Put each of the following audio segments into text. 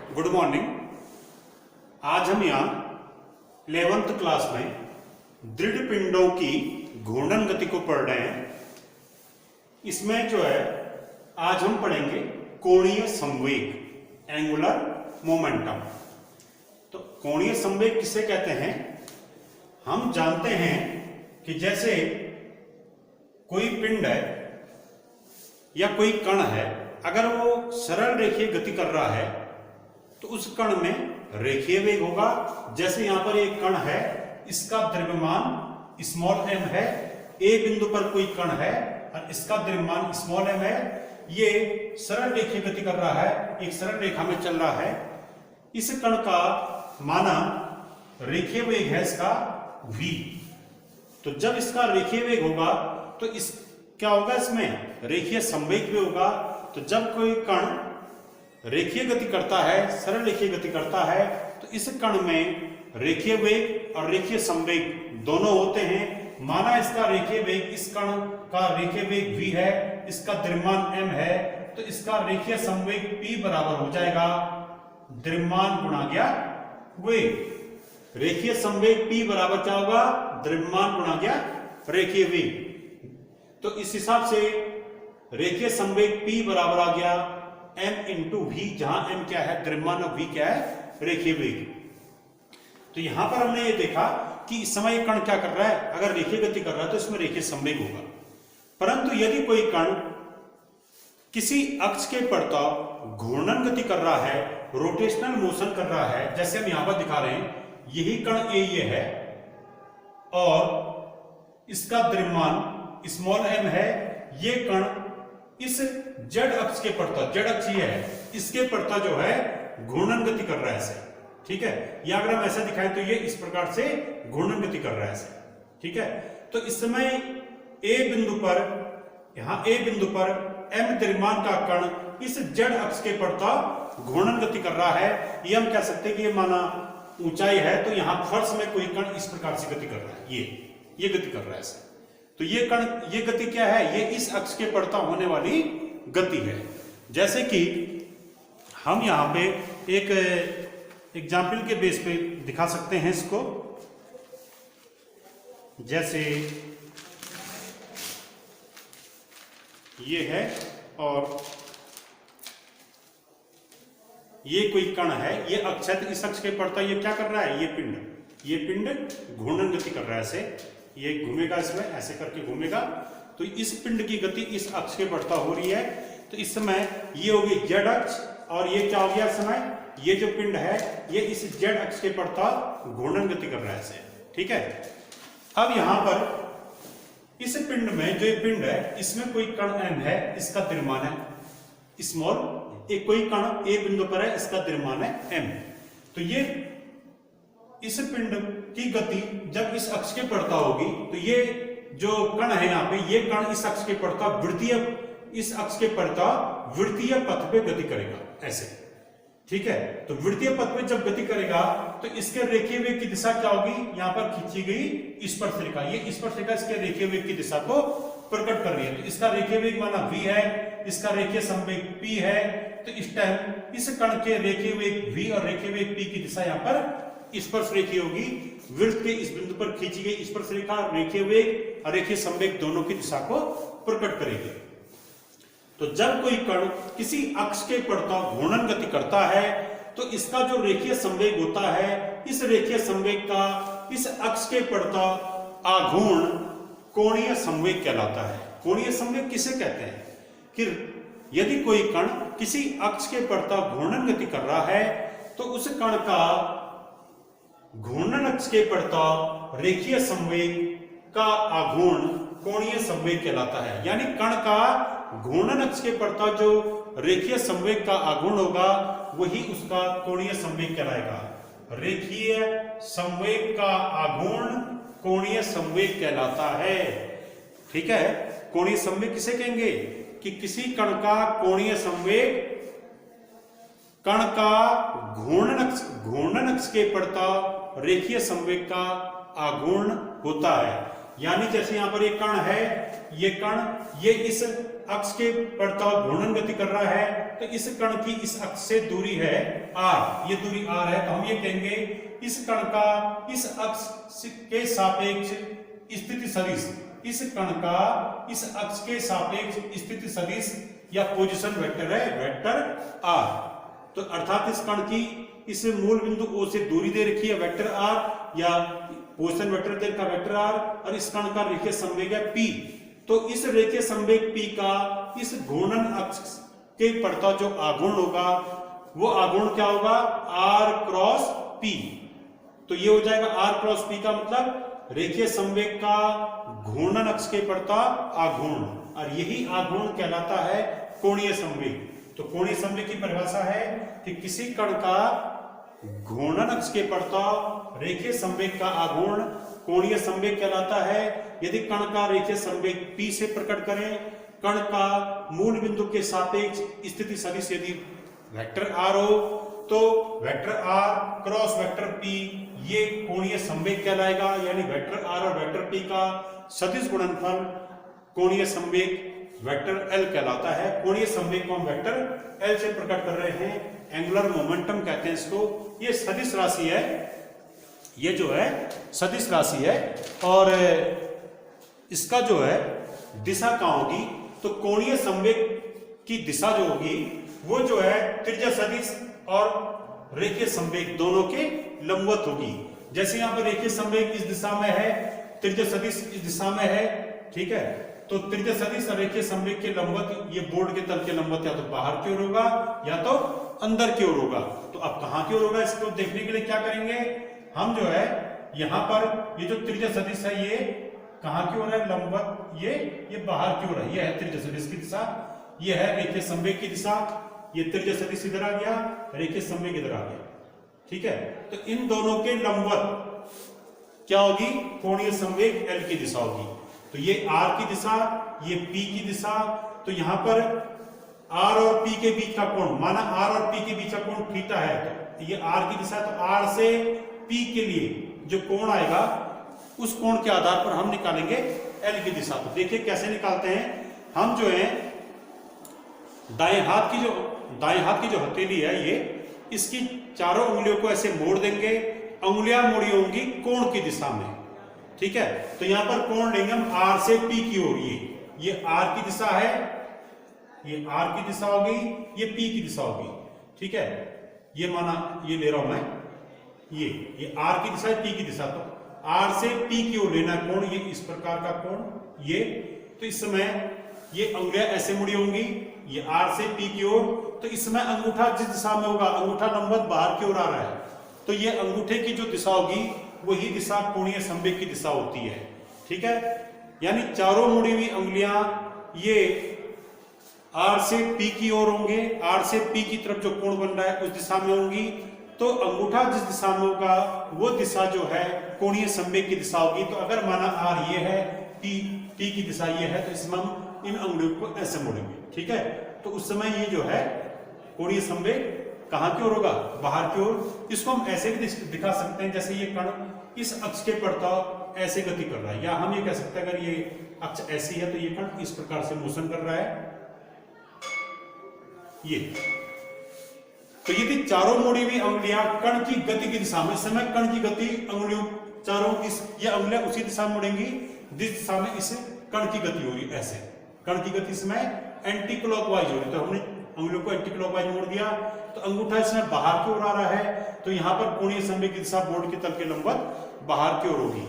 Good morning. आज हम यहाँ 11th क्लास में दृढ़ पिंडों की घूर्णन गति को पढ़ रहे हैं। इसमें जो है आज हम पढ़ेंगे कोणीय संवेग, एंगुलर मोमेंटम। तो कोणीय संवेग किसे कहते हैं? हम जानते हैं कि जैसे कोई पिंड है या कोई कण है, अगर वो सरल रेखीय गति कर रहा है तो उस कण में रेखीय वेग होगा। जैसे यहां पर एक कण है, इसका द्रव्यमान स्मॉल m है, ए बिंदु पर कोई कण है और इसका द्रव्यमान स्मॉल m है। ये सरल रेखीय गति कर रहा है, एक सरल रेखा में चल रहा है। इस कण का माना रेखीय वेग है इसका v। तो जब इसका रेखीय वेग होगा तो इस क्या होगा, इसमें रेखीय संवेग भी होगा। तो जब कोई कण रेखीय गति करता है, सरल रेखीय गति करता है, तो इस कण में रेखीय वेग और रेखीय संवेग दोनों होते हैं। माना इसका रेखीय वेग, इस कण का रेखीय वेग v है, इसका द्रव्यमान m है, तो इसका रेखीय संवेग p बराबर हो जाएगा द्रव्यमान गुणा गया वेग। रेखीय संवेग p बराबर क्या होगा? द्रव्यमान गुणा गया रेखीय वेग। तो इस हिसाब से रेखीय संवेग p बराबर आ गया m इंटू v, जहां m क्या है? द्रव्यमान, और v क्या है? रेखीय वेग। तो यहां पर हमने ये देखा कि इस समय कण क्या कर रहा है, अगर रेखीय गति कर रहा है तो इसमें रेखीय संवेग होगा। परंतु यदि कोई कण किसी अक्ष के पड़ता घूर्णन गति कर रहा है, रोटेशनल मोशन कर रहा है, जैसे हम यहां पर दिखा रहे हैं, यही कण a ये है और इसका द्रव्यमान स्मॉल m है। ये कण इस जेड अक्ष के पड़ता, जेड अक्ष ये है, इसके पड़ता जो है घूर्णन गति कर रहा है ऐसे, ठीक है। या अगर हम ऐसा दिखाएं तो ये इस प्रकार से घूर्णन गति कर रहा है ऐसे, ठीक है। तो इस समय ए बिंदु पर, यहां ए बिंदु पर m द्रव्यमान का कण इस जेड अक्ष के पड़ता घूर्णन गति कर रहा है। ये हम कह सकते हैं कि ये माना ऊंचाई है, तो यहां फर्श में कोई कण इस प्रकार से गति कर रहा है, ये गति कर रहा है ऐसे। तो ये कण, ये गति क्या है? ये इस अक्ष के पड़ता होने वाली गति है। जैसे कि हम यहां पे एक एग्जाम्पल के बेस पे दिखा सकते हैं इसको। जैसे ये है और ये कोई कण है, ये अक्ष है, तो इस अक्ष के पड़ता ये क्या कर रहा है? ये पिंड घूर्णन गति कर रहा है ऐसे। ये घूमेगा, इसमें ऐसे करके घूमेगा। तो इस पिंड की गति इस अक्ष के बढ़ता हो रही है। तो इस समय ये होगी जेड अक्ष और ये क्या हो गया? इस समय ये जो पिंड है ये इस जेड अक्ष के बढ़ता घूर्णन गति कर रहा है ऐसे, ठीक है। अब यहां पर इस पिंड में, जो ये पिंड है, इसमें कोई कण m है, इसका द्रव्यमान है स्मॉल। एक कोई कण ए बिंदु पर है, इसका द्रव्यमान है m। तो ये इस पिंड की गति जब इस अक्ष के पड़ता होगी, तो ये जो कण है यहाँ पे, ये कण इस अक्ष के पड़ता वृत्तीय, इस अक्ष के पड़ता वृत्तीय पथ पे गति करेगा ऐसे, ठीक है। तो वृत्तीय पथ पे जब गति करेगा तो इसके रेखीय वेग की दिशा क्या होगी? यहाँ पर खींची गई स्पर्शरेखा, ये स्पर्शरेखा इसके रेखीय वेग की दिशा को प्रकट कर रही है। तो इसका रेखीय वेग माना v है, इसका रेखीय संवेग p है। तो इस टाइम इस कण के रेखीय वेग v और रेखीय वेग p की दिशा यहाँ पर स्पर्श रेखीय होगी। वृत्त के इस बिंदु पर खींची गई स्पर्श रेखा रेखीय वेग और रेखीय संवेग दोनों की दिशा को प्रकट करेगी। तो जब कोई कण किसी अक्ष के पड़ता घूर्णन गति करता है तो इसका जो रेखीय संवेग होता है, इस रेखीय संवेग का इस अक्ष के पड़ता आघूर्ण कोणीय संवेग कहलाता है। कोणीय संवेग किसे कहते हैं? कि यदि कोई कण किसी अक्ष के पड़ता घूर्णन गति कर रहा है तो उस कण का घूर्णन अक्ष के पड़ता रेखीय संवेग का आघूर्ण कोणीय संवेग कहलाता है। यानी कण का घूर्णन अक्ष के पड़ता जो रेखीय संवेग का आघूर्ण होगा वही उसका कोणीय संवेग कहलाएगा। रेखीय संवेग का आघूर्ण कोणीय संवेग कहलाता है, ठीक है। कोणीय संवेग किसे कहेंगे? कि किसी कण का कोणीय संवेग कण का घूर्णन अक्ष के पड़ता रेखीय संवेग का आघूर्ण होता है। यानी जैसे यहां पर एक कण है, ये कण ये इस अक्ष के पड़ता हुआ घूर्णन गति कर रहा है, तो इस कण की इस अक्ष से दूरी है r, ये दूरी r है, तो हम ये कहेंगे इस कण का इस अक्ष के सापेक्ष स्थिति सदिश, इस कण का इस अक्ष के सापेक्ष स्थिति सदिश या पोजीशन वेक्टर है वेक्टर r। तो अर्थात इस कण की इस मूल बिंदु O से दूरी दे रखी है वेक्टर r, या पोजीशन वेक्टर दे रखा वेक्टर r, और इस कण का रेखीय संवेग है p। तो इस रेखीय संवेग p का इस घूर्णन अक्ष के पड़ता जो आघूर्ण होगा वो आघूर्ण क्या होगा, r क्रॉस p। तो ये हो जाएगा r क्रॉस p का मतलब रेखीय संवेग का घूर्णन अक्ष के पड़ता आघूर्ण, और यही आघूर्ण कहलाता है कोणीय संवेग। तो कोणीय संवेग की परिभाषा है कि किसी कण का घूर्णन अक्ष के पड़ता रेखीय संवेग का आघूर्ण कोणीय संवेग कहलाता है। यदि कण का रेखीय संवेग p से प्रकट करें, कण का मूल बिंदु के सापेक्ष स्थिति सदिश यदि वेक्टर r हो, तो vector r cross vector p ये कोणीय संवेग कहलाएगा, यानी वेक्टर r और वेक्टर p का सदिश गुणनफल कोणीय संवेग वेक्टर L कहलाता है। कोणीय संवेग को हम वेक्टर L से प्रकट कर रहे हैं, एंगुलर मोमेंटम कहते हैं इसको। ये सदिश राशि है, ये जो है सदिश राशि है, और इसका जो है दिशा कहाँ होगी, तो कोणीय संवेग की दिशा जो होगी वो जो है त्रिज्या सदिश और रेखीय संवेग दोनों के लंबवत होगी। जैसे यहाँ पर रेखीय संवेग इस दिशा में है, त्रिज्या सदिश इस दिशा में है, ठीक है। तो त्रिज्या सदिश और रेखीय संवेग के लंबवत, ये बोर्ड के तल के लंबवत या तो बाहर की ओर होगा या तो अंदर की ओर होगा। तो अब कहाँ की ओर होगा इसको देखने के लिए क्या करेंगे, हम जो है यहाँ पर ये जो त्रिज्या सदिश है ये कहाँ की ओर है, लंबवत, ये बाहर की ओर है, ये है त्रिज्या सदिश की दिशा, ये है रेखीय संवेग की दिशा। ये त्रिज्या सदिश इधर आ गया, रेखीय संवेग इधर आ गया, ठीक है। तो इन दोनों के लंबवत क्या होगी, कोणीय संवेग L की दिशा होगी। तो ये R की दिशा, ये P की दिशा। तो यहां पर R और P के बीच का कोण, माना R और P के बीच का कोण थीटा है, तो ये R की दिशा, तो R से P के लिए जो कोण आएगा उस कोण के आधार पर हम निकालेंगे L की दिशा। तो देखिए कैसे निकालते हैं हम, जो है दाएं हाथ की जो हथेली है ये, इसकी चारों उंगलियों को ऐसे मोड़ देंगे, उंगलियां मोड़ी होंगी कोण की दिशा में, ठीक है। तो यहां पर कोण लेंगे हम R से P की ओर, ये R की दिशा है, ये R की दिशा होगी, ये P की दिशा होगी, ठीक है। ये माना ये ले रहा हूं मैं, ये R की दिशा है, P की दिशा। तो R से P की ओर लेना कोण, ये इस प्रकार का कोण, ये। तो इस समय ये उंगलियां ऐसे मुड़ी होंगी, ये R से P की ओर। तो इस समय अंगूठा जिस दिशा में होगा, अंगूठा लंबवत बाहर की ओर आ रहा है, तो ये अंगूठे की जो दिशा होगी वही दिशा कोणीय संवेग की दिशा होती है, ठीक है। यानी चारों मुड़ी हुई अंगुलियां ये R से P की ओर होंगे, R से P की तरफ जो कोण बन रहा है उस दिशा में होंगी। तो अंगूठा जिस दिशा में होगा वो दिशा जो है कोणीय संवेग की दिशा होगी। तो अगर माना R ये है, P की दिशा ये है, तो इसमें हम इन अंगुलियों को ऐसे मोड़ेंगे, ठीक है। तो उस समय ये जो है कोणीय संवेग कहाँ की ओर होगा, बाहर की ओर। इसको हम ऐसे भी दिखा सकते हैं, जैसे ये कण इस अक्ष के पड़ता ऐसे गति कर रहा है, या हम ये कह सकते हैं अगर ये अक्ष ऐसी है तो ये कण इस प्रकार से मोशन कर रहा है, ये। तो यदि चारों मुड़ी हुई अंगुलियां कण की गति की दिशा में, इस समय कण की गति अंगुलियों चारों ये अंगुलियां उसी दिशा में मुड़ेंगी जिस दिशा में इस कण की गति हो रही है, ऐसे। कण की गति इसमें एंटी क्लॉकवाइज हो रही है, तो हमने अंगुलियों को एंटी क्लॉकवाइज मोड़ दिया, तो अंगूठा इसमें बाहर की ओर आ रहा है। तो यहां पर कोणीय संवेग की दिशा बोर्ड के तल के लंबवत बाहर की ओर होगी।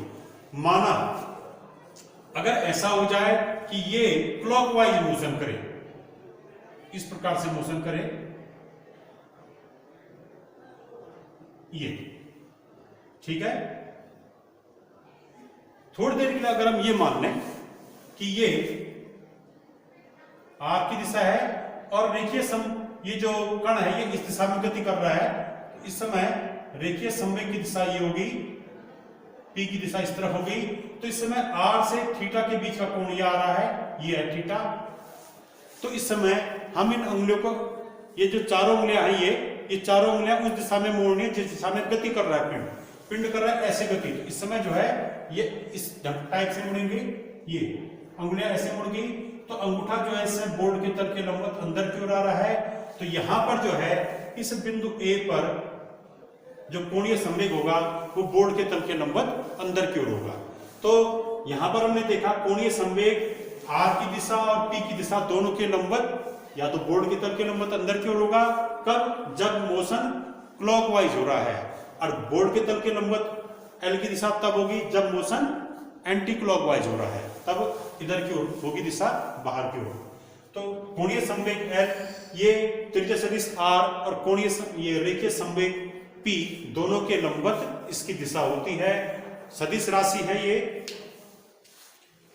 माना अगर ऐसा हो जाए कि ये क्लॉकवाइज मोशन करे, इस प्रकार से मोशन करे, ये, ठीक है। थोड़ी देर के लिए अगर हम ये मान लें कि ये R की दिशा है और रेखीय ये जो कण है ये इस दिशा में गति कर रहा है, तो इस समय रेखीय संवेग की दिशा ये होगी, P की दिशा इस तरफ होगी। तो इस समय R से थीटा के बीच का कोण ये आ रहा है, ये है थीटा। तो इस समय हम इन उंगलियों को, ये जो चारों उंगलियां हैं ये चारों उंगलियां उस दिशा में मोड़नी है जिस दिशा में गति कर रहा है पिंड कर रहा है ऐसे गति। तो इस समय जो है ये इस टाइप से मुड़ेंगे, ये उंगलियां ऐसे मुड़ गई। तो अंगूठा जो है इससे बोर्ड के तल के लंबवत अंदर की ओर आ रहा है। तो यहां पर जो है इस बिंदु ए पर जो कोणीय संवेग होगा वो बोर्ड के तल के लंबवत अंदर की ओर होगा। तो यहां पर हमने देखा कोणीय संवेग आर की दिशा और पी की दिशा दोनों के लंबवत या तो बोर्ड के तल के लंबवत अंदर की ओर होगा, कब, जब मोशन क्लॉकवाइज हो रहा है, और बोर्ड के तल के लंबवत एल की दिशा तब होगी जब मोशन एंटी क्लॉकवाइज हो रहा है, तब इधर की ओर होगी दिशा बाहर की ओर। तो कोणीय संवेग एल, ये त्रिज्या सदिश आर और कोणीय ये रेखीय संवेग पी दोनों के लंबवत इसकी दिशा होती है, सदिश राशि है ये।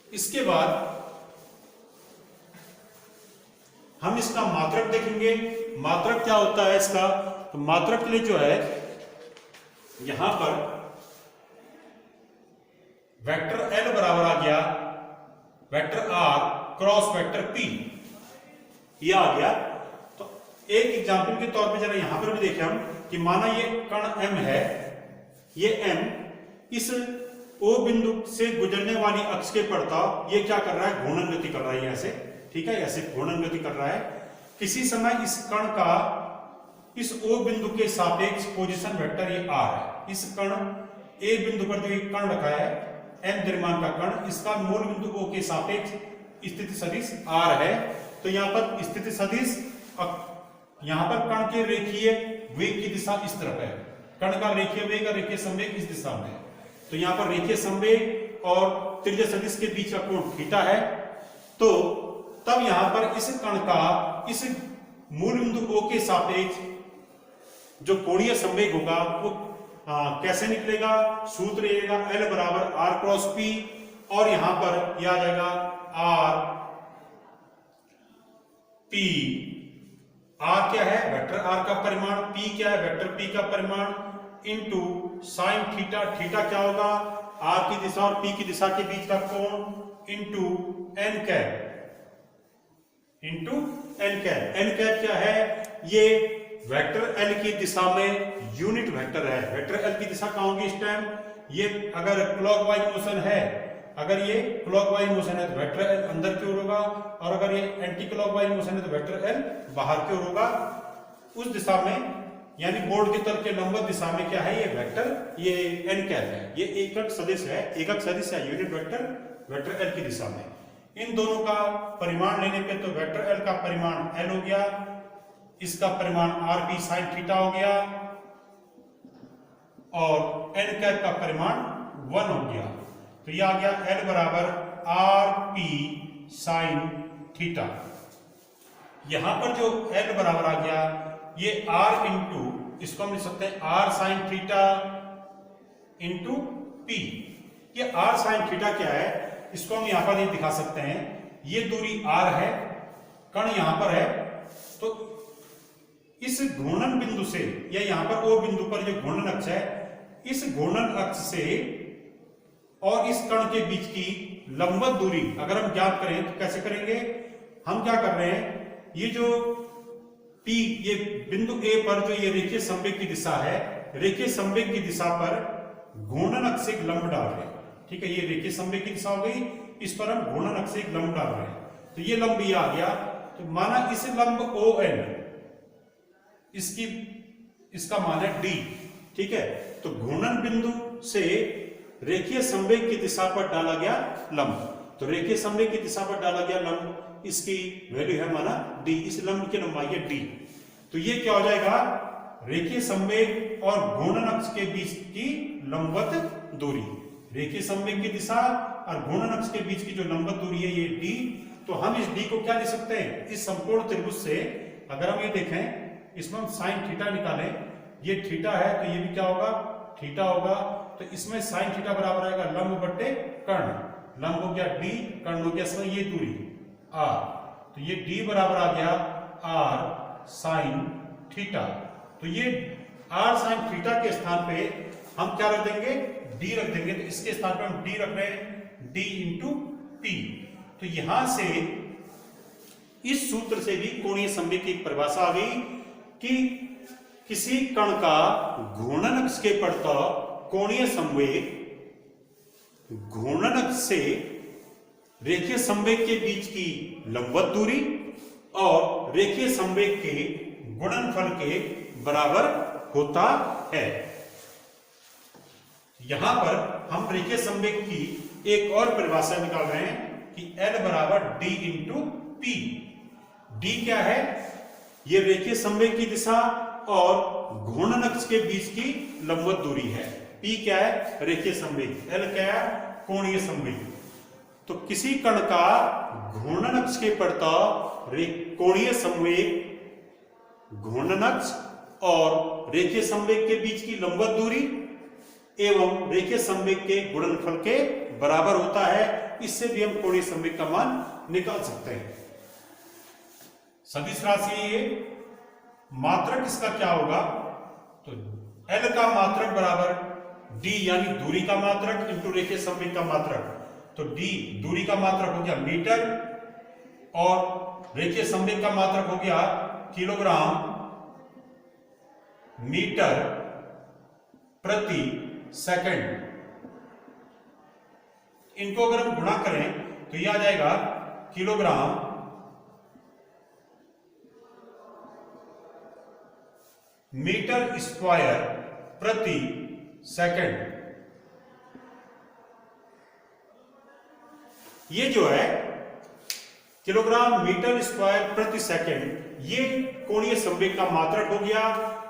इसके बाद हम इसका मात्रक देखेंगे। मात्रक क्या होता है इसका, तो मात्रक के लिए जो है यहां पर वेक्टर एल बराबर आ गया vector R cross vector P, ये आ गया। तो एक एग्जांपल के तौर पे जरा यहां पर भी देखें हम कि माना ये कण एम है, ये एम इस ओ बिंदु से गुजरने वाली अक्ष के पड़ता ये क्या कर रहा है, घूर्णन गति कर रहा है ऐसे, ठीक है, ऐसे घूर्णन गति कर रहा है। किसी समय इस कण का इस ओ बिंदु के सापेक्ष पोजीशन वेक्टर ये आर है। इस कण ए बिंदु पर जो एक कण रखा है एम द्रव्यमान का कण, इसका मूल बिंदु ओ के सापेक्ष स्थिति सदिश आर है। तो यहाँ पर स्थिति सदिश, यहाँ पर कण के रेखीय वेग की दिशा इस तरफ है, कण का रेखीय वेग और रेखीय संवेग इस दिशा में है। तो यहाँ पर रेखीय संवेग और त्रिज्या सदिश के बीच का कोण थीटा है। तो तब यहां पर इस कण का इस मूल बिंदु ओ के सापेक्ष जो कोणीय संवेग होगा वो कैसे निकलेगा, सूत्र रहेगा एल बराबर आर क्रॉस पी, और यहां पर यह आ जाएगा आर पी। आर क्या है, वेक्टर आर का परिमाण, पी क्या है, वेक्टर पी का परिमाण, इनटू साइन थीटा, थीटा क्या होगा, आर की दिशा और पी की दिशा के बीच का कोण, into N cap, into N cap. N cap क्या है, ये वेक्टर एल की दिशा में यूनिट वेक्टर है। वेक्टर एल की दिशा कहां होगी इस टाइम, ये अगर क्लॉकवाइज मोशन है, अगर ये क्लॉकवाइज मोशन है तो वेक्टर एल अंदर की ओर होगा, और अगर ये एंटी क्लॉकवाइज मोशन है तो वेक्टर एल बाहर की ओर होगा। उस दिशा में यानी बोर्ड के तल के लंबवत दिशा में क्या है, ये वेक्टर, ये एन कैप है, ये एकक सदिश है, एकक सदिश है यूनिट वेक्टर, वेक्टर एल की दिशा में। इन दोनों का परिमाण लेने पे तो वेक्टर एल का परिमाण एल हो गया, इसका परिमाण आर पी साइन थीटा हो गया, और एन कैप का परिमाण 1 हो गया। तो यह आ गया एल बराबर आर पी साइन थीटा। यहां पर जो एल बराबर आ गया ये आर इंटू, इसको हम लिख सकते हैं R sine theta into P. ये आर साइन थीटा क्या है, इसको हम यहां पर नहीं दिखा सकते हैं। ये दूरी आर है, कण यहां पर है, तो इस घूर्णन बिंदु से या यहां पर ओ बिंदु पर जो घूर्णन अक्ष है, इस घूर्णन अक्ष से और इस कण के बीच की लंबवत दूरी अगर हम ज्ञात करें तो कैसे करेंगे, हम क्या कर रहे हैं, ये जो P, ये बिंदु A पर जो ये रेखीय संवेग की दिशा है, रेखीय संवेग की दिशा पर घूर्णन अक्ष से एक लंब डाल रहे हैं, ठीक है, ये रेखीय संवेग की दिशा हो गई, इस पर हम घूर्णन अक्ष से एक लंब डाल रहे हैं। तो ये लंब ये आ गया, तो माना इस लंब ON, इसका मान है D, ठीक है। तो घूर्णन बिंदु से रेखीय संवेग की दिशा पर डाला गया लंब, तो रेखीय संवेग की दिशा पर डाला गया लंब, इसकी वैल्यू है माना d, इस लंब की लंबाई है d। तो ये क्या हो जाएगा, रेखीय संवेग और घूर्णन अक्ष के बीच की लंबवत दूरी, रेखीय संवेग की दिशा और घूर्णन अक्ष के बीच की जो लंबवत दूरी है ये d। तो हम इस d को क्या लिख सकते हैं, इस संपूर्ण त्रिभुज से अगर हम ये देखें, इसमें हम साइन थीटा निकालें, ये थीटा है तो ये भी क्या होगा, थीटा होगा। तो इसमें साइन थीटा बराबर आएगा लंब बट्टे कर्ण, लंब हो गया d, कर्ण हो गया इसमें ये दूरी r, तो ये d बराबर आ गया r साइन थीटा। तो ये r साइन थीटा के स्थान पे हम क्या रख देंगे, d रख देंगे, तो इसके स्थान पे हम d रख रहे हैं, d इंटू p। तो यहां से इस सूत्र से भी कोणीय संवेग की परिभाषा आ गई कि किसी कण का घूर्णन अक्ष के पड़ता कोणीय संवेग घूर्णन अक्ष से रेखीय संवेग के बीच की लंबवत दूरी और रेखीय संवेग के गुणनफल के बराबर होता है। यहां पर हम रेखीय संवेग की एक और परिभाषा निकाल रहे हैं कि L बराबर D इंटू पी। D क्या है? ये रेखीय संवेग की दिशा और घूर्णन अक्ष के बीच की लंबवत दूरी है। P क्या है? रेखीय संवेग। L क्या है? कोणीय संवेग। तो किसी कण का घूर्णन अक्ष के पड़ता कोणीय संवेग, घूर्णन अक्ष और रेखीय संवेग के बीच की लंबवत दूरी एवं रेखीय संवेग के गुणनफल के बराबर होता है। इससे भी हम कोणीय संवेग का मान निकाल सकते हैं। सदिश राशि है ये। मात्रक इसका क्या होगा? तो L का मात्रक बराबर D यानी दूरी का मात्रक इंटू रेखीय संवेग का मात्रक। तो D दूरी का मात्रक हो गया मीटर और रेखीय संवेग का मात्रक हो गया किलोग्राम मीटर प्रति सेकंड। इनको अगर हम गुणा करें तो यह आ जाएगा किलोग्राम मीटर स्क्वायर प्रति सेकंड। ये जो है किलोग्राम मीटर स्क्वायर प्रति सेकंड, ये कोणीय संवेग का मात्रक हो गया।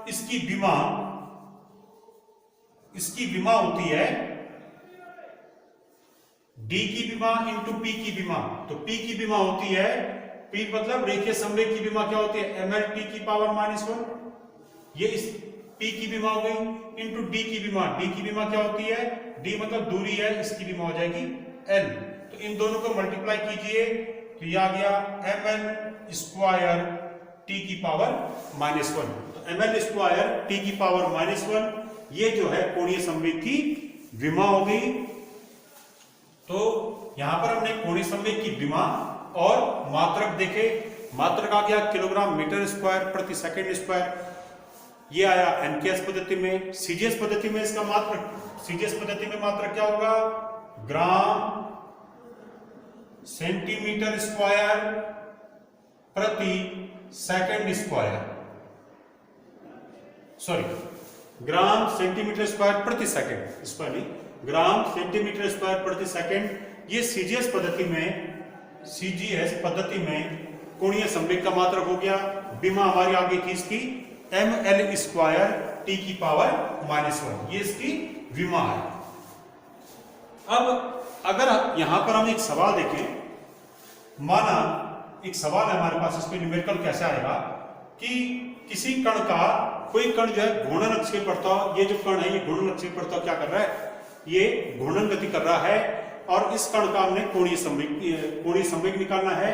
इसकी विमा होती है D की विमा इंटू P की विमा। तो P की विमा होती है, P मतलब रेखीय संवेग की विमा क्या होती है? ml T की पावर -1। ये इस P की विमा हो गई इंटू D की विमा। D की विमा क्या होती है? D मतलब दूरी है, इसकी विमा हो जाएगी L। तो इन दोनों को मल्टीप्लाई कीजिए तो यह आ गया ml स्क्वायर T की पावर -1। तो ml स्क्वायर T की पावर -1 ये जो है कोणीय संवेग की विमा हो गई। तो यहां पर हमने कोणीय संवेग की विमा और मात्रक देखे। मात्रक आ गया किलोग्राम मीटर स्क्वायर प्रति सेकंड स्क्वायर। ये आया एनकेएस पद्धति में। सीजीएस पद्धति में इसका मात्रक, सीजीएस पद्धति में मात्रक क्या होगा? ग्राम सेंटीमीटर स्क्वायर प्रति second square. Sorry, gram centimetre square प्रति सेकंड, इस पर नहीं, ग्राम सेंटीमीटर स्क्वायर प्रति सेकंड। ये सीजीएस पद्धति में, सीजीएस पद्धति में कोणीय संवेग का मात्रक हो गया। विमा हमारी आ गई थी इसकी ml स्क्वायर T की पावर -1, ये इसकी विमा है। अब अगर यहां पर हम एक सवाल देखें, माना एक सवाल है हमारे पास, इसमें न्यूमेरिकल कैसे आएगा कि किसी कण का, कोई कण जो है घूर्णन अक्ष के पड़ता, ये जो कण है ये घूर्णन अक्ष के पड़ता क्या कर रहा है? ये घूर्णन गति कर रहा है और इस कण का हमने कोणीय संवेग निकालना है।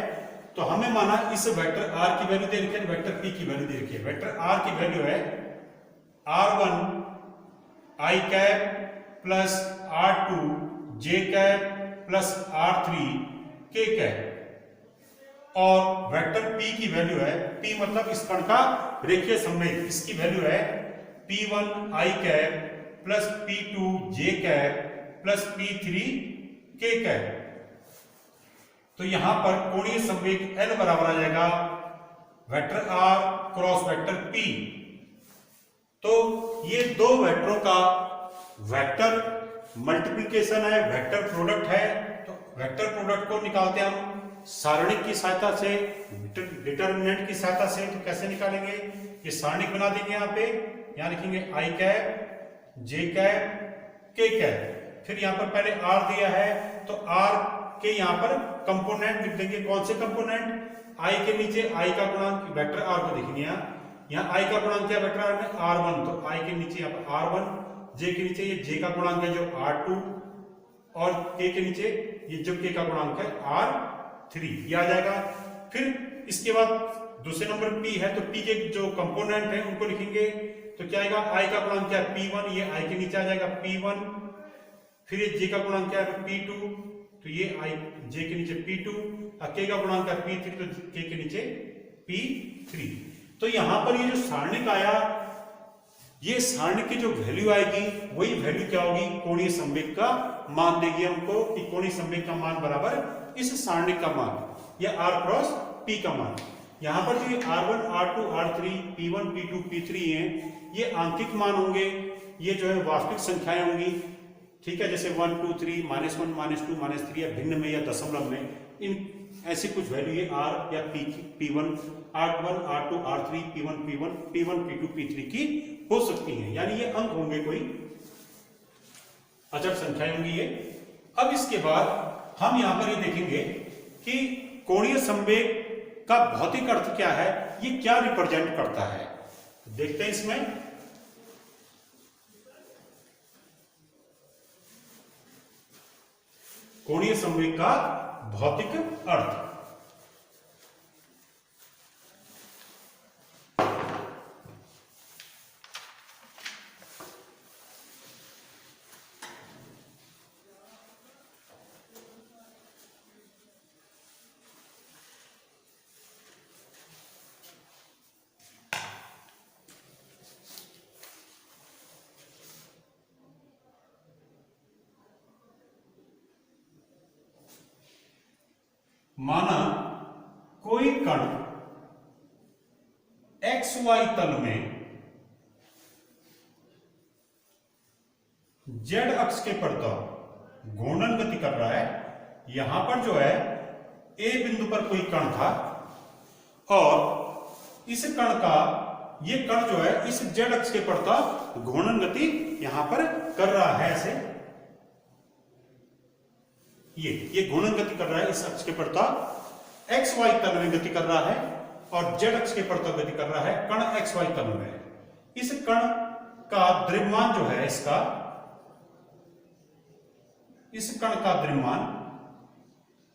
तो हमें माना इस वेक्टर r की वैल्यू दे रखी है, वेक्टर p की वैल्यू दे रखी है। वेक्टर r की वैल्यू है r1 i cap plus r2 j cap plus r3 k cap और वेक्टर p की वैल्यू है, p मतलब इस कण का रेखीय संवेग, इसकी वैल्यू है p1 i cap plus p2 j cap plus p3 k cap. तो यहां पर कोणीय संवेग L बराबर आ जाएगा vector r cross vector p। तो ये दो वेक्टरों का वेक्टर मल्टीप्लिकेशन है, वेक्टर प्रोडक्ट है। तो वेक्टर प्रोडक्ट को निकालते हैं हम सारणिक की सहायता से, डिटर्मिनेंट की सहायता से। तो कैसे निकालेंगे? ये सारणिक बना देंगे, यहाँ पे यहाँ लिखेंगे i cap j cap k cap. फिर यहाँ पर पहले r दिया है तो r के यहाँ पर कंपोनेंट लिख देंगे। कौन से कंपोनेंट? i के नीचे i का गुणांक, वेक्टर r को देखेंगे यहाँ i का गुणांक क्या वेक्टर r में? r1। तो i के नीचे यहाँ पर r1, j के नीचे ये j का गुणांक है जो r2 और k के नीचे ये जो k का गुणांक है r3, ये आ जाएगा। फिर इसके बाद दूसरे नंबर p है, तो p के जो कंपोनेंट है उनको लिखेंगे। तो क्या आएगा? i का गुणांक क्या है? p1, ये i के नीचे आ जाएगा p1। फिर ये j का गुणांक क्या है? p2, तो ये j के नीचे p2 और k का गुणांक है p3, तो k के नीचे p3। तो यहां पर ये जो सारणिक आया, ये सारणिक की जो वैल्यू आएगी वही वैल्यू क्या होगी? कोणीय संवेग का मान देगी हमको कि कोणीय संवेग का मान बराबर इस सारणी का मान या r क्रॉस p का मान। यहां पर जो ये r1 r2 r3 p1 p2 p3 हैं ये आंकिक मान होंगे, ये जो है वास्तविक संख्याएं होंगी, ठीक है, जैसे 1 2 3 -1 -2 -3 या भिन्न में या दशमलव में, इन ऐसी कुछ वैल्यू ये r या p1 r1 r2 r3 p1 p2 p3 की हो सकती हैं, यानी ये अंक होंगे, कोई अजब संख्याएं होंगी ये। अब इसके बाद हम यहां पर ये देखेंगे कि कोणीय संवेग का भौतिक अर्थ क्या है, ये क्या रिप्रेजेंट करता है। देखते हैं इसमें कोणीय संवेग का भौतिक अर्थ। माना कोई कण XY तल में Z अक्ष के प्रति घूर्णन गति कर रहा है। यहां पर जो है A बिंदु पर कोई कण था और इस कण का, ये कण जो है इस Z अक्ष के प्रति घूर्णन गति यहां पर कर रहा है, ऐसे ये घूर्णन गति कर रहा है इस अक्ष के प्रति, XY तल में गति कर रहा है और Z अक्ष के प्रति गति कर रहा है कण XY तल में। इस कण का द्रव्यमान जो है इसका, इस कण का द्रव्यमान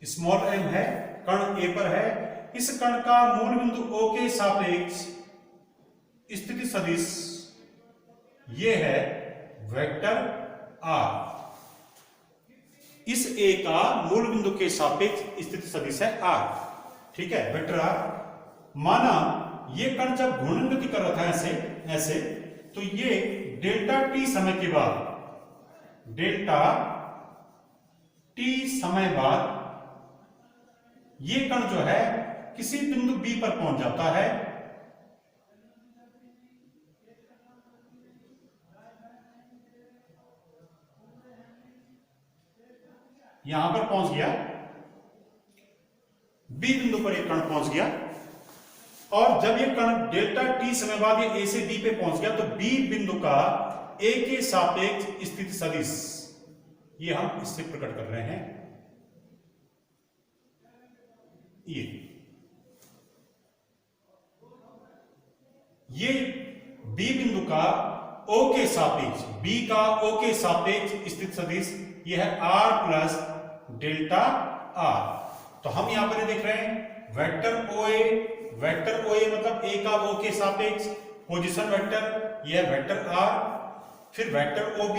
स्मॉल m है, कण A पर है। इस कण का मूल बिंदु O के सापेक्ष स्थिति सदिश ये है वेक्टर r। इस A का मूल बिंदु के सापेक्ष स्थिति सदिश है r, ठीक है, वेक्टर r। माना ये कण जब घूर्णन गति कर रहा था ऐसे ऐसे, तो ये डेल्टा t समय के बाद, डेल्टा t समय बाद ये कण जो है किसी बिंदु B पर पहुंच जाता है। यहां पर पहुंच गया, B बिंदु पर एक कण पहुंच गया और जब ये कण डेल्टा t समय बाद ये A से B पे पहुंच गया तो B बिंदु का A के सापेक्ष स्थिति सदिश ये हम इससे प्रकट कर रहे हैं। ये B बिंदु का O के सापेक्ष, B का O के सापेक्ष स्थिति सदिश ये है r प्लस डेल्टा r। तो हम यहां पर देख रहे हैं वेक्टर OA, वेक्टर OA मतलब A का O के सापेक्ष पोजीशन वेक्टर, यह वेक्टर r, फिर वेक्टर OB,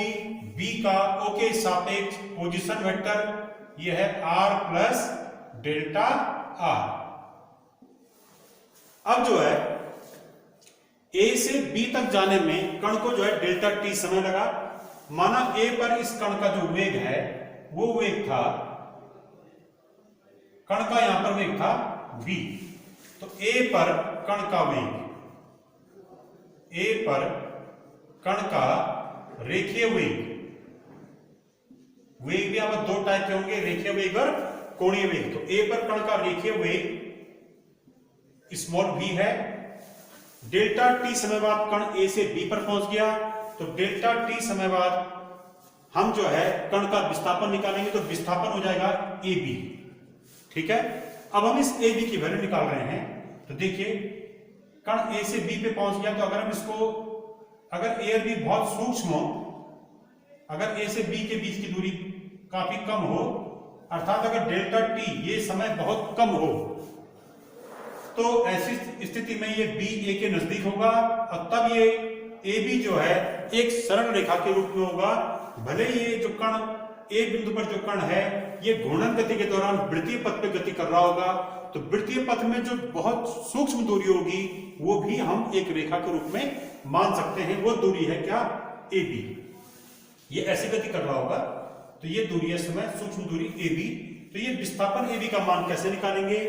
B का O के सापेक्ष पोजीशन वेक्टर, यह है r प्लस डेल्टा r। अब जो है A से B तक जाने में कण को जो है डेल्टा t समय लगा। माना A पर इस कण का जो वेग है वो वेग था, कण का यहां पर वेग था v, तो A पर कण का वेग, A पर कण का रेखीय वेग, वेग भी यहां पर दो टाइप के होंगे, रेखीय वेग और कोणीय वेग। तो A पर कण का रेखीय वेग स्मॉल v है। डेल्टा t समय बाद कण A से B पर पहुंच गया, तो डेल्टा t समय बाद हम जो है कण का विस्थापन निकालेंगे तो विस्थापन हो जाएगा AB, ठीक है। अब हम इस AB की वैल्यू निकाल रहे हैं, तो देखिए कण A से B पे पहुंच गया, तो अगर हम इसको, अगर A और B बहुत सूक्ष्म हो, अगर A से B के बीच की दूरी काफी कम हो, अर्थात अगर डेल्टा t ये समय बहुत कम हो, तो ऐसी स्थिति में ये B A के नजदीक होगा और तब ये AB जो है एक सरल रेखा के रूप में होगा। भले ये जो कण A बिंदु पर जो कण है ये घूर्णन गति के दौरान वृत्तीय पथ पे गति कर रहा होगा, तो वृत्तीय पथ में जो बहुत सूक्ष्म दूरी होगी वो भी हम एक रेखा के रूप में मान सकते हैं। वो दूरी है क्या, AB। ये ऐसी गति कर रहा होगा तो ये दूरी है समय सूक्ष्म दूरी AB तो ये विस्थापन ए बी का मान कैसे निकालेंगे?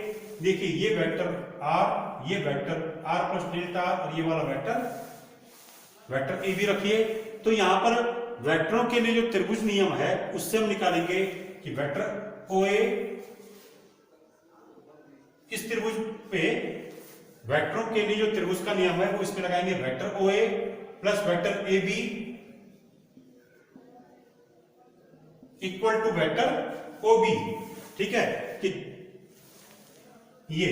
देखिए ये वेक्टर आर, ये वेक्टर आर प्लस डेल्टा और ये वाला वेक्टर ए बी रखिए। तो यहां पर वेक्टरों के लिए जो त्रिभुज नियम है उससे हम निकालेंगे कि वेक्टर ओ ए, इस त्रिभुज पे वेक्टरों के लिए जो त्रिभुज का नियम है वो इस पे लगाएंगे vector O A plus vector A B equal to vector O B. ठीक है कि ये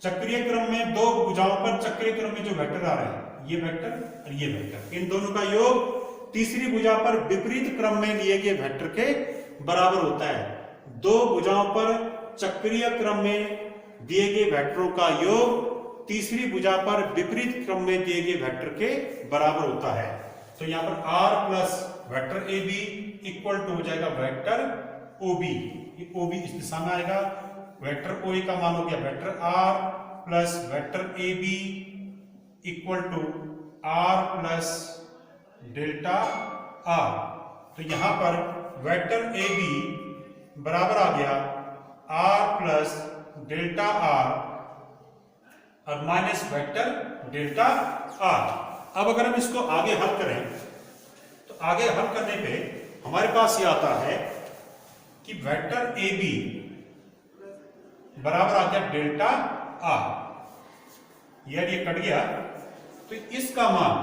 चक्रीय क्रम में दो भुजाओं पर चक्रीय क्रम में जो वेक्टर आ रहे हैं, ये वेक्टर और ये वेक्टर, इन दोनों का योग तीसरी भुजा पर विपरीत क्रम में लिए गए वेक्टर के बराबर होता है। दो भुजाओं पर चक्रीय क्रम में दिए गए वेक्टरों का योग तीसरी भुजा पर विपरीत क्रम में दिए गए वेक्टर के बराबर होता है। तो यहां पर r plus vector A B equal to हो जाएगा वेक्टर ओ बी। ये ओ बी इस दिशा में आएगा, वेक्टर ओ ए का मान हो गया vector R plus vector A B equal to R plus delta R. तो यहां पर वेक्टर ए बी बराबर आ गया आर प्लस डेल्टा आर और माइनस वेक्टर डेल्टा आर। अब अगर हम इसको आगे हल करें तो आगे हल करने पे हमारे पास ये आता है कि वेक्टर ए बी बराबर आ गया डेल्टा आर। यानी ये कट गया तो इसका मान,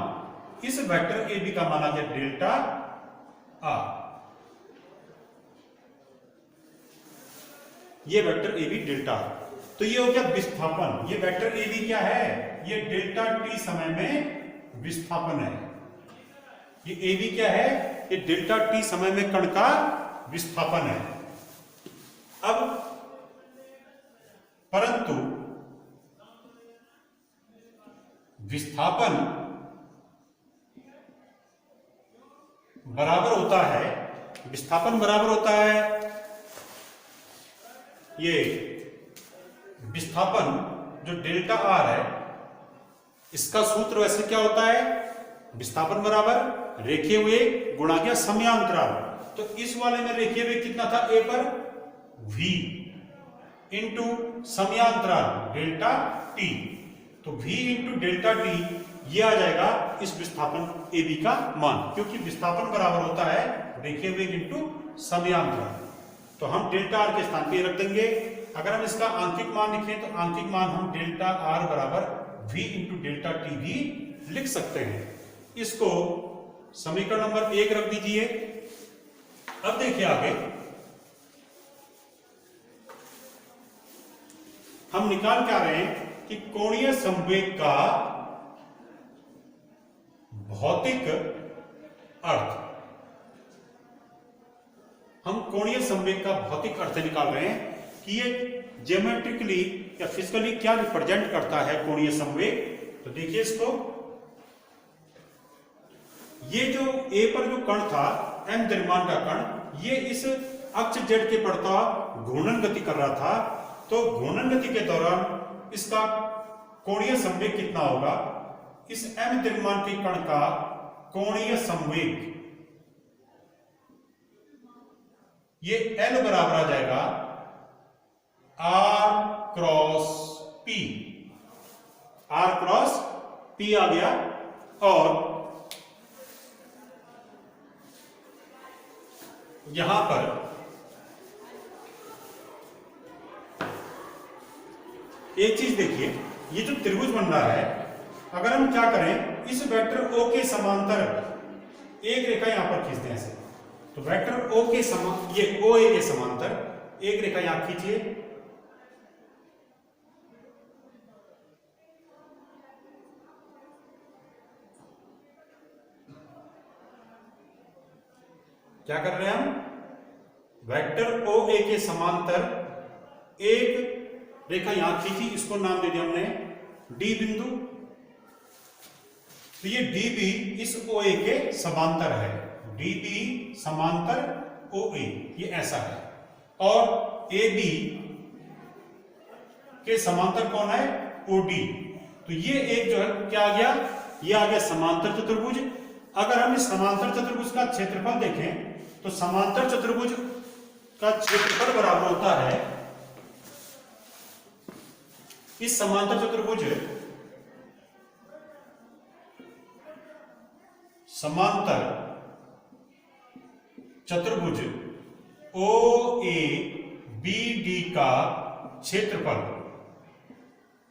इस वेक्टर ए बी का मान आ गया डेल्टा आर। ये vector A B delta R. तो ये हो गया विस्थापन। ये वेक्टर ए बी क्या है? ये डेल्टा टी समय में विस्थापन है। ये ए बी क्या है? ये डेल्टा टी समय में कण का विस्थापन है। अब परंतु विस्थापन बराबर होता है, विस्थापन बराबर होता है, ये विस्थापन जो डेल्टा आर है इसका सूत्र वैसे क्या होता है? विस्थापन बराबर रेखीय वेग गुणा किया समयांतराल। तो इस वाले में रेखीय वेग कितना था? ए पर v इंटू समयांतराल डेल्टा टी। तो v इंटू डेल्टा टी ये आ जाएगा इस विस्थापन ए बी का मान, क्योंकि विस्थापन बराबर होता है रेखीय वेग इंटू समयांतराल। तो हम डेल्टा आर के स्थान पे रख देंगे। अगर हम इसका आंतरिक मान लिखें तो आंतरिक मान हम डेल्टा आर बराबर v इंटू डेल्टा टी भी लिख सकते हैं। इसको समीकरण नंबर 1 रख दीजिए। अब देखिए आगे हम निकाल क्या रहे हैं कि कोणीय संवेग का भौतिक अर्थ। हम कोणीय संवेग का भौतिक अर्थ निकाल रहे हैं कि ये ज्योमेट्रिकली या फिजिकली क्या रिप्रेजेंट करता है कोणीय संवेग। तो देखिए इसको, ये जो ए पर जो कण था m द्रव्यमान का कण, ये इस अक्ष z के पड़ता घूर्णन गति कर रहा था। तो घूर्णन गति के दौरान इसका कोणीय संवेग कितना होगा? इस m द्रव्यमान के कण का कोणीय संवेग ये L बराबर आ जाएगा R cross P। R cross P आ गया। और यहां पर एक चीज देखिए, ये जो त्रिभुज बन रहा है, अगर हम क्या करें, इस वेक्टर O के समांतर एक रेखा यहां पर खींचते हैं ऐसे। तो वेक्टर O के समान, ये OA के समांतर एक रेखा यहां खींचिए। क्या कर रहे हैं हम? वेक्टर OA के समांतर एक रेखा यहां खींची, इसको नाम दे दिया हमने D बिंदु। तो ये DB इस OA के समांतर है, DB समांतर OA, ये ऐसा है। और AB के समांतर कौन है? OD। तो ये एक जो है क्या आ गया? ये आ गया समांतर चतुर्भुज। अगर हम इस समांतर चतुर्भुज का क्षेत्रफल देखें तो समांतर चतुर्भुज का क्षेत्रफल बराबर होता है इस समांतर चतुर्भुज ओ ए बी डी का क्षेत्रफल।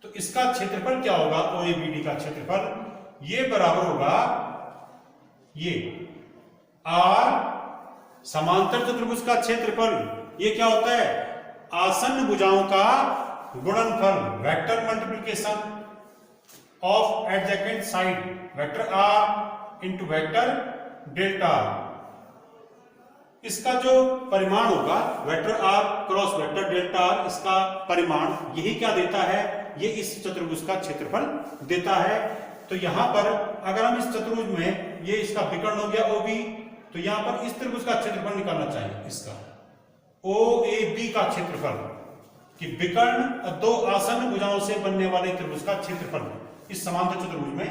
तो इसका क्षेत्रफल क्या होगा? ओ ए बी डी का क्षेत्रफल ये बराबर होगा ये आर समांतर चतुर्भुज का क्षेत्रफल। ये क्या होता है? आसन्न भुजाओं का गुणनफल, vector multiplication of adjacent side, vector R into vector delta. इसका जो परिमाण होगा vector R cross vector delta R, इसका परिमाण यही क्या देता है? ये इस चतुर्भुज का क्षेत्रफल देता है। तो यहां पर अगर हम इस चतुर्भुज में ये इसका विकर्ण हो गया OB, तो यहां पर इस त्रिभुज का क्षेत्रफल निकालना चाहिए, इसका OAB का क्षेत्रफल, कि विकर्ण दो आसन्न भुजाओं से बनने वाले त्रिभुज का क्षेत्रफल इस समांतर चतुर्भुज में।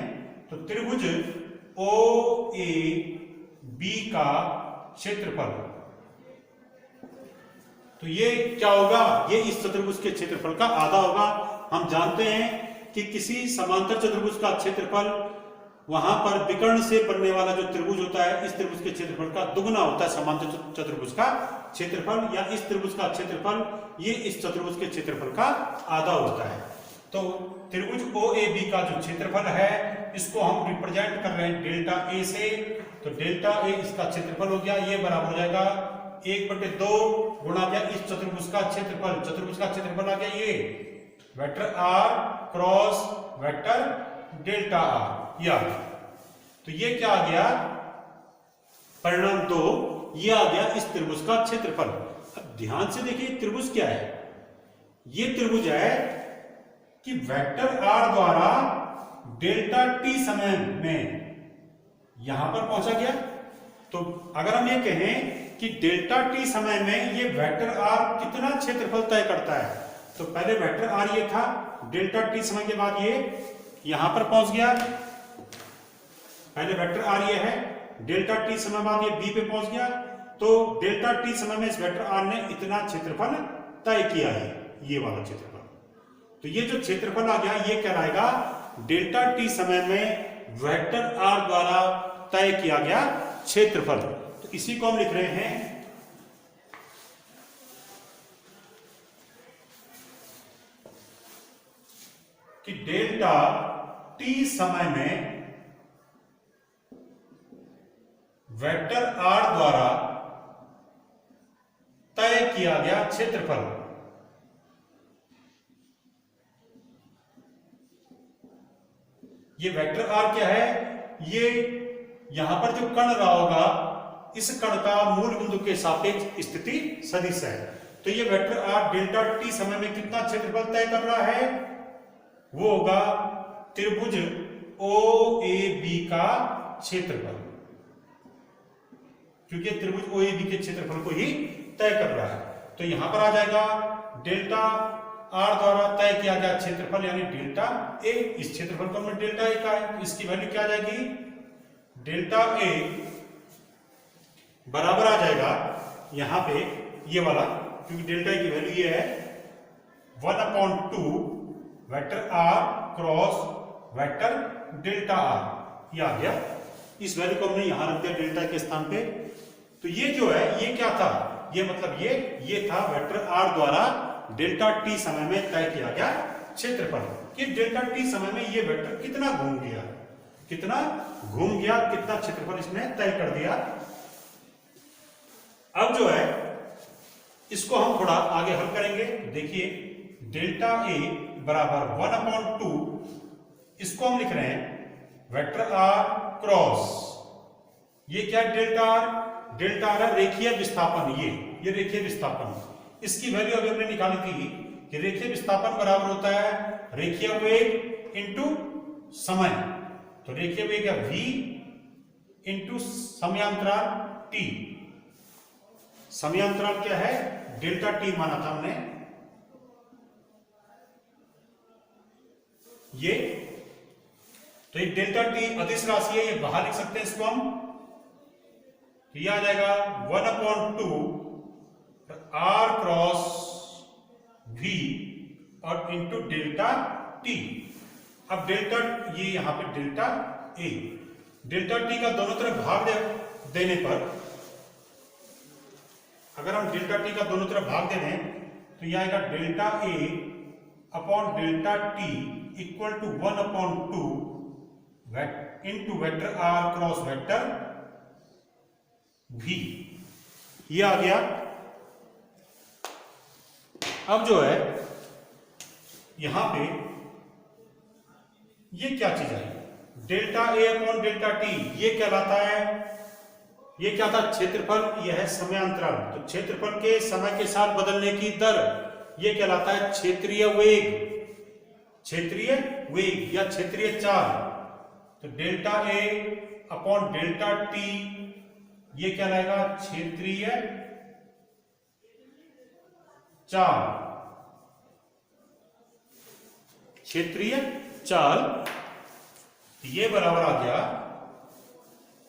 तो त्रिभुज OAB का क्षेत्रफल, तो ये क्या होगा? ये इस चतुर्भुज के क्षेत्रफल का आधा होगा। हम जानते हैं कि किसी समांतर चतुर्भुज का क्षेत्रफल वहां पर विकर्ण से बनने वाला जो त्रिभुज होता है, इस त्रिभुज के क्षेत्रफल का दुगना होता है समांतर चतुर्भुज का क्षेत्रफल, या इस त्रिभुज का क्षेत्रफल ये इस चतुर्भुज के क्षेत्रफल का आधा होता है। तो त्रिभुज OAB का जो क्षेत्रफल है इसको हम रिप्रेजेंट कर रहे हैं डेल्टा A से। तो डेल्टा A इसका क्षेत्रफल हो गया, ये बराबर हो जाएगा 1/2 गुणा गया इस चतुर्भुज का क्षेत्रफल। चतुर्भुज का क्षेत्रफल आ गया ये vector R cross vector delta R, या तो ये क्या आ गया? परिणाम 2 ये आ गया इस त्रिभुज का क्षेत्रफल। अब ध्यान से देखिए त्रिभुज क्या है? ये त्रिभुज है कि वेक्टर R द्वारा डेल्टा T समय में यहां पर पहुंचा गया। तो अगर हम ये कहें कि डेल्टा T समय में ये वेक्टर R कितना क्षेत्रफल तय करता है, तो पहले वेक्टर R ये था, डेल्टा T समय के बाद ये यहां पर पहुंच गया। पहले वेक्टर R ये है, डेल्टा T समय बाद ये B पे पहुंच गया। तो डेल्टा T समय में इस वेक्टर R ने इतना क्षेत्रफल तय किया है, ये वाला क्षेत्रफल। तो ये जो क्षेत्रफल आ गया ये कहलाएगा डेल्टा T समय में वेक्टर R द्वारा तय किया गया क्षेत्रफल। तो इसी को हम लिख रहे हैं कि डेल्टा T समय में वेक्टर R द्वारा तय किया गया क्षेत्रफल। ये वेक्टर R क्या है? ये यहां पर जो कण रहा होगा इस कण का मूल बिंदु के सापेक्ष स्थिति सदिश है। तो ये वेक्टर R डेल्टा T समय में कितना क्षेत्रफल तय कर रहा है? वो होगा त्रिभुज OAB का क्षेत्रफल, क्योंकि त्रिभुज OAB के क्षेत्रफल को ही तय कर रहा है। तो यहां पर आ जाएगा डेल्टा R द्वारा तय किया गया क्षेत्रफल यानी डेल्टा A। इस क्षेत्रफल को हमने डेल्टा A का है, इसकी वैल्यू क्या आ जाएगी? डेल्टा A बराबर आ जाएगा यहां पे ये वाला, क्योंकि डेल्टा A की वैल्यू ये है 1/2 vector R cross vector delta R, ये आ गया। इस वैल्यू को हमने यहां रख दिया डेल्टा के स्थान पे। तो ये जो है ये क्या था? ये मतलब ये था वेक्टर R द्वारा डेल्टा T समय में तय किया गया क्षेत्रफल, कि डेल्टा T समय में ये वेक्टर कितना घूम गया, कितना क्षेत्रफल इसने तय कर दिया। अब जो है इसको हम थोड़ा आगे हल करेंगे। देखिए डेल्टा A बराबर 1/2, इसको हम लिख रहे हैं वेक्टर R क्रॉस, ये क्या डेल्टा R? डेल्टा R है रेखीय विस्थापन, ये रेखीय विस्थापन। इसकी वैल्यू अभी हमने निकाली थी कि रेखीय विस्थापन बराबर होता है रेखीय वेग इंटू समय। तो रेखीय वेग है V इंटू समयांतराल T। समयांतराल क्या है? डेल्टा T माना था हमने। ये तो ये डेल्टा T अदिश राशि है, ये बाहर लिख सकते हैं इसको हम। तो ये आ जाएगा 1/2 आर क्रॉस वी और इंटू डेल्टा टी। अब डेल्टा, ये यहां पे डेल्टा ए, डेल्टा टी का दोनों तरफ भाग देने पर, अगर हम डेल्टा टी का दोनों तरफ भाग दे दें तो यह आएगा delta A upon delta T equal to 1/2 into vector R cross vector V. ये आ गया। अब जो है यहां पे ये क्या चीज है, delta A upon delta T, ये कहलाता है, ये क्या था, क्षेत्रफल, यह है समयांतराल। तो क्षेत्रफल के समय के साथ बदलने की दर, ये कहलाता है क्षेत्रीय वेग, क्षेत्रीय वेग या क्षेत्रीय चाल। तो delta A upon delta T ये कहलाएगा क्षेत्रीय चाल, क्षेत्रीय चाल। ये बराबर आ गया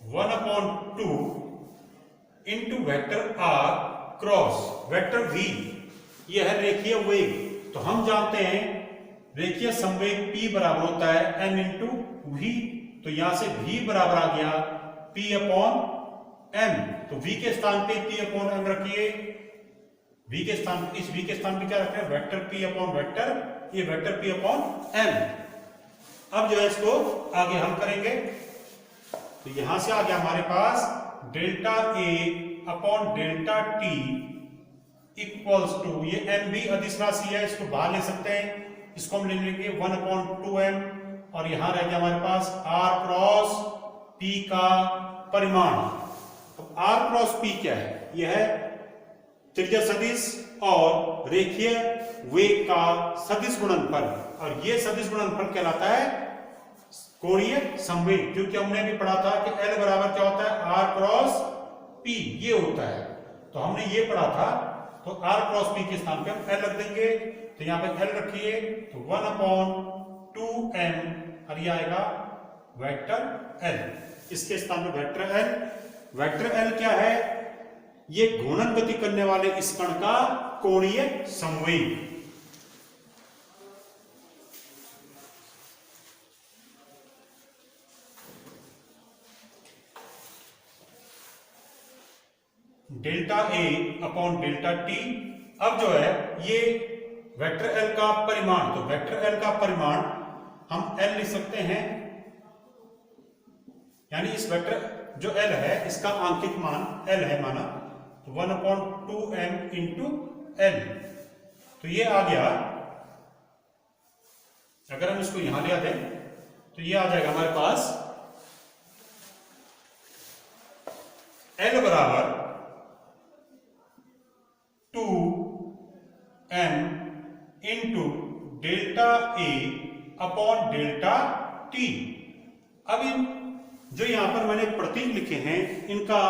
1/2 into vector R cross vector V, यह है रेखीय वेग। तो हम जानते हैं रेखीय संवेग P बराबर होता है m इंटू वी। तो यहां से V बराबर आ गया P अपॉन m। तो V के स्थान पे P अपॉन m रखिए, V के स्थान, इस V के स्थान पे क्या रखते हैं, वेक्टर P अपॉन वेक्टर, ये वेक्टर P अपॉन m। अब जो है इसको आगे हम करेंगे। तो यहां से आ गया हमारे पास delta A upon delta T equals to, ये m भी अदिश राशि है, इसको बाहर ले सकते हैं, इसको हम ले लेंगे 1/2m। और यहां रह गया हमारे पास r क्रॉस p का परिमाण। अब r क्रॉस p क्या है, यह है त्रिज्या सदिश और रेखीय वेग का सदिश गुणनफल, और यह सदिश गुणनफल कहलाता है कोणीय संवेग, क्योंकि हमने भी पढ़ा था कि L बराबर क्या होता है, R क्रॉस P, ये होता है। तो हमने ये पढ़ा था, तो R क्रॉस P के स्थान पे हम L रख देंगे। तो यहां पे L रखिए, तो 1/2m, और ये आएगा वेक्टर L, इसके स्थान पे वेक्टर L। वेक्टर L क्या है, ये घूर्णन गति करने वाले इस कण का कोणीय संवेग। Delta A upon delta T. अब जो है ये वेक्टर एल का परिमाण, तो वेक्टर एल का परिमाण हम एल लिख सकते हैं, यानी इस वेक्टर जो एल है इसका आंकिक मान एल है माना, तो 1/2m इंटू एल। तो ये आ गया, अगर हम इसको यहां ले आते तो ये आ जाएगा हमारे पास एल बराबर 2m into delta A upon delta T. अब इन जो यहां पर मैंने प्रतीक लिखे हैं, इनका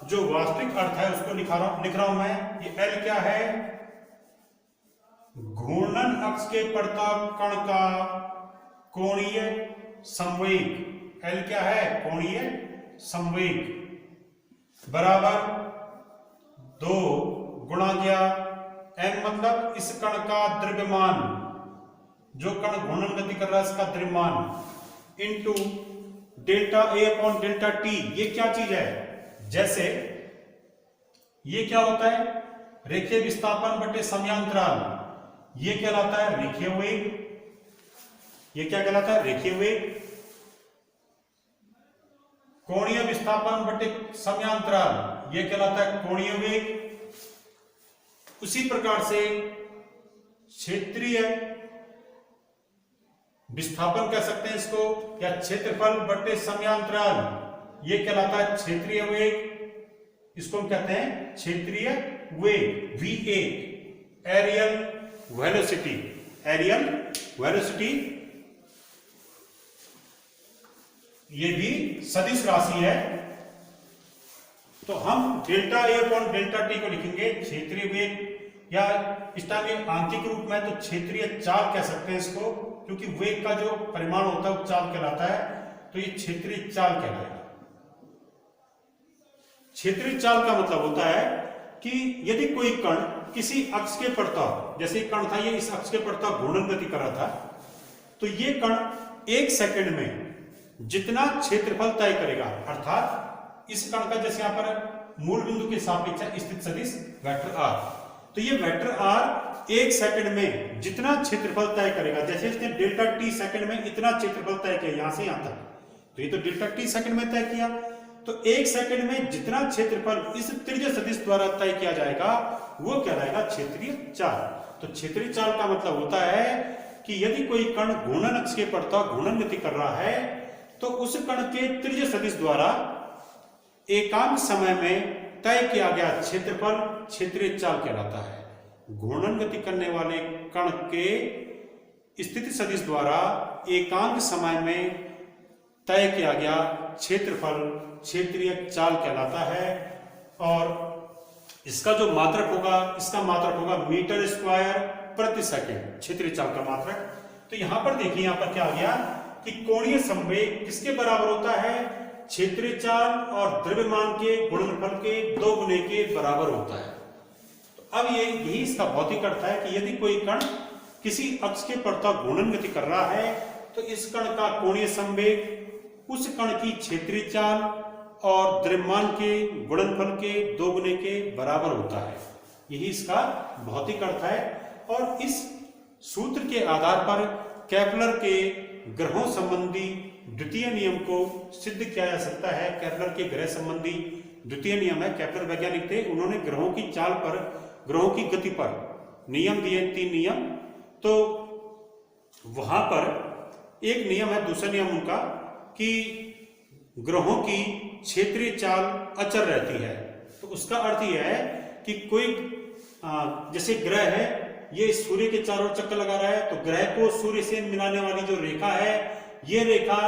जो वास्तविक अर्थ है उसको लिख रहा हूं मैं। ये L क्या है, घूर्णन अक्ष के पड़ता कण का कोणीय संवेग। L क्या है, कोणीय संवेग बराबर 2 गुणा गया m, मतलब इस कण का द्रव्यमान, जो कण घूर्णन गति कर रहा है इसका द्रव्यमान, into delta A upon delta T. ये क्या चीज है, जैसे ये क्या होता है, रेखीय विस्थापन बटे समयांतराल, ये कहलाता है रेखीय वेग। ये क्या कहलाता है, रेखीय वेग। कोणीय विस्थापन बटे समयांतराल, ये कहलाता है कोणीय वेग। उसी प्रकार से क्षेत्रीय विस्थापन कह सकते हैं इसको, या क्षेत्रफल बटे समयांतराल, ये कहलाता है क्षेत्रीय वेग। इसको हम कहते हैं क्षेत्रीय वेग, VA, areal velocity, areal velocity. ये भी सदिश राशि है। तो हम delta A upon delta T को लिखेंगे क्षेत्रीय वेग, या इस टाइम आंकिक रूप में तो क्षेत्रीय चाल कह सकते हैं इसको, क्योंकि वेग का जो परिमाण होता है वो चाल कहलाता है, तो ये क्षेत्रीय चाल कहलाएगा। क्षेत्रीय चाल का मतलब होता है कि यदि कोई कण किसी अक्ष के पड़ता, जैसे कण था ये इस अक्ष के पड़ता घूर्णन गति कर रहा था, तो ये कण 1 सेकंड में जितना क्षेत्रफल तय करेगा, अर्थात इस कण का जैसे यहां पर मूल बिंदु के सापेक्ष स्थित सदिश वेक्टर r, तो ये वेक्टर r 1 सेकंड में जितना क्षेत्रफल तय करेगा, जैसे इसने डेल्टा t सेकंड में इतना क्षेत्रफल तय किया यहां से यहां तक, तो ये तो डेल्टा t सेकंड में तय किया, तो 1 सेकंड में जितना क्षेत्रफल इस त्रिज्य सदिश द्वारा तय किया जाएगा वो कहलाएगा क्षेत्रीय चाल। तो क्षेत्रीय चाल का मतलब होता है कि यदि कोई कण घूर्णन अक्ष के पड़ता घूर्णन गति कर रहा है तो उस कण के त्रिज्य सदिश द्वारा एकांक समय में तय किया गया क्षेत्रफल क्षेत्रीय चाल कहलाता है। घूर्णन गति करने वाले कण के स्थिति सदिश द्वारा एकांक समय में तय किया गया क्षेत्रफल क्षेत्रीय चाल कहलाता है। और इसका जो मात्रक होगा, इसका मात्रक होगा मीटर स्क्वायर प्रति सेकंड, क्षेत्रीय चाल का मात्रक। तो यहां पर देखिए, यहां पर क्या आ गया कि कोणीय संवेग किसके बराबर होता है, क्षेत्रीय चाल और द्रव्यमान के गुणनफल के 2 गुने के बराबर होता है। तो अब यही इसका भौतिक अर्थ है कि यदि कोई कण किसी अक्ष के पड़ता घूर्णन गति कर रहा है तो इस कण का कोणीय संवेग उस कण की क्षेत्रीय चाल और द्रव्यमान के गुणनफल के 2 गुने के बराबर होता है। यही इसका भौतिक अर्थ है। और इस सूत्र के आधार पर केपलर के ग्रहों संबंधी द्वितीय नियम को सिद्ध किया जा सकता है। केपलर के ग्रह संबंधी द्वितीय नियम है, केपलर वैज्ञानिक थे, उन्होंने ग्रहों की चाल पर, ग्रहों की गति पर नियम दिए, 3 नियम। तो वहां पर एक नियम है, दूसरा नियम उनका कि ग्रहों की क्षेत्रीय चाल अचल रहती है। तो उसका अर्थ यह है कि कोई जैसे ग्रह है, ये सूर्य के चारों ओर चक्कर लगा रहा है, तो ग्रह को सूर्य से मिलाने वाली जो रेखा है, ये रेखा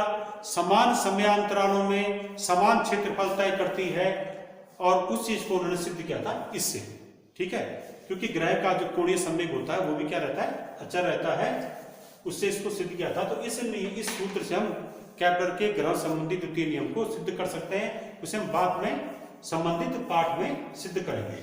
समान समयांतरालों में समान क्षेत्रफल तय करती है। और उस चीज को उन्होंने सिद्ध किया था इससे, ठीक है, क्योंकि ग्रह का जो कोणीय संवेग होता है वो भी क्या रहता है, अचल रहता है, उससे इसको सिद्ध किया था। तो इस सूत्र से हम केपलर के ग्रह संबंधी द्वितीय नियम को सिद्ध कर सकते हैं। उसे हम बाद में संबंधित पाठ में सिद्ध करेंगे।